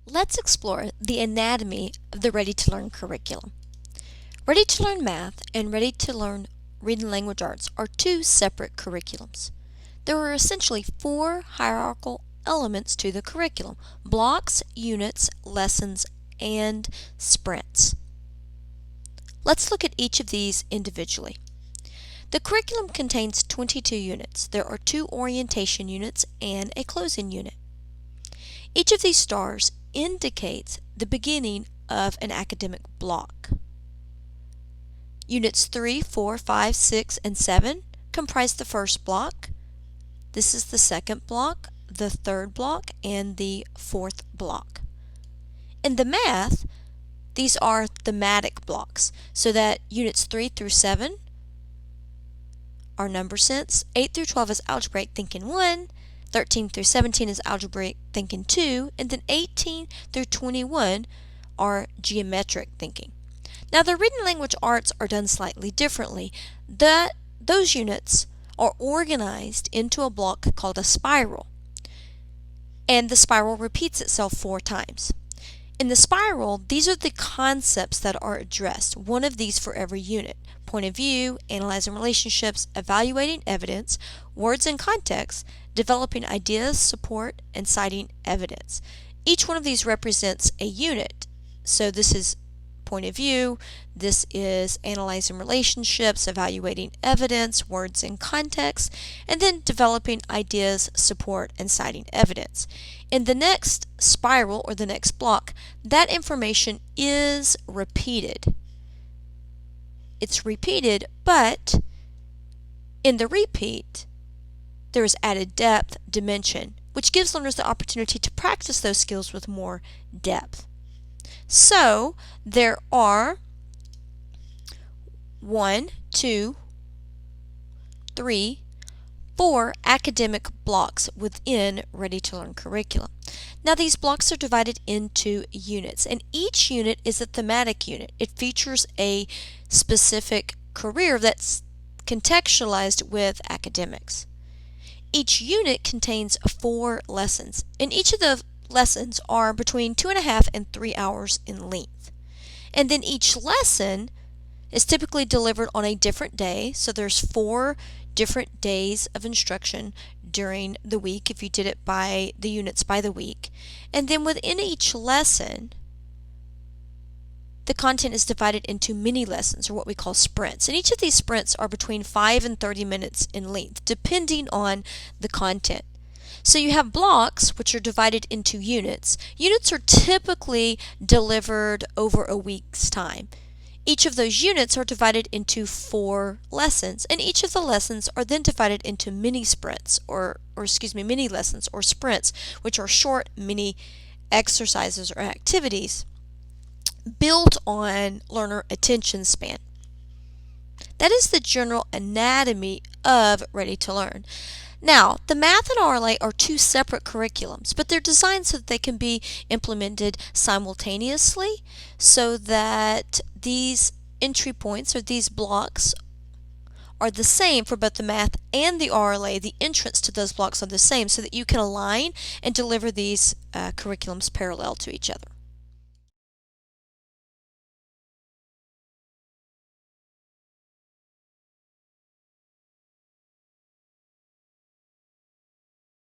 Let's explore the anatomy of the Ready to Learn curriculum. Ready to Learn Math and Ready to Learn Reading Language Arts are two separate curriculums. There are essentially four hierarchical elements to the curriculum: blocks, units, lessons, and sprints. Let's look at each of these individually. The curriculum contains 22 units. There are 2 orientation units and a closing unit. Each of these stars indicates the beginning of an academic block. Units 3, 4, 5, 6, and 7 comprise the first block. This is the second block, the third block, and the fourth block. In the math, these are thematic blocks, so that units 3 through 7 are number sense, 8 through 12 is algebraic thinking 1, 13 through 17 is algebraic thinking 2, and then 18 through 21 are geometric thinking. Now the reading language arts are done slightly differently. Those units are organized into a block called a spiral, and the spiral repeats itself 4 times. In the spiral, these are the concepts that are addressed, one of these for every unit: point of view, analyzing relationships, evaluating evidence, words and context, developing ideas, support, and citing evidence. Each one of these represents a unit. So this is point of view, this is analyzing relationships, evaluating evidence, words and context, and then developing ideas, support, and citing evidence. In the next spiral, or the next block, that information is repeated. It's repeated, but in the repeat, there is added depth, dimension, which gives learners the opportunity to practice those skills with more depth. So there are 1, 2, 3, 4 academic blocks within Ready to Learn curriculum. Now these blocks are divided into units, and each unit is a thematic unit. It features a specific career that's contextualized with academics. Each unit contains 4 lessons, and each of the lessons are between 2.5 and 3 hours in length. And then each lesson is typically delivered on a different day, so there's 4 different days of instruction during the week if you did it by the units by the week. And then within each lesson, the content is divided into mini lessons, or what we call sprints. And each of these sprints are between 5 and 30 minutes in length, depending on the content. So you have blocks, which are divided into units. Units are typically delivered over a week's time. Each of those units are divided into 4 lessons, and each of the lessons are then divided into mini sprints, mini lessons or sprints, which are short mini exercises or activities built on learner attention span. That is the general anatomy of Ready to Learn. Now, the math and RLA are 2 separate curriculums, but they're designed so that they can be implemented simultaneously, so that these entry points, or these blocks, are the same for both the math and the RLA. The entrance to those blocks are the same, so that you can align and deliver these curriculums parallel to each other.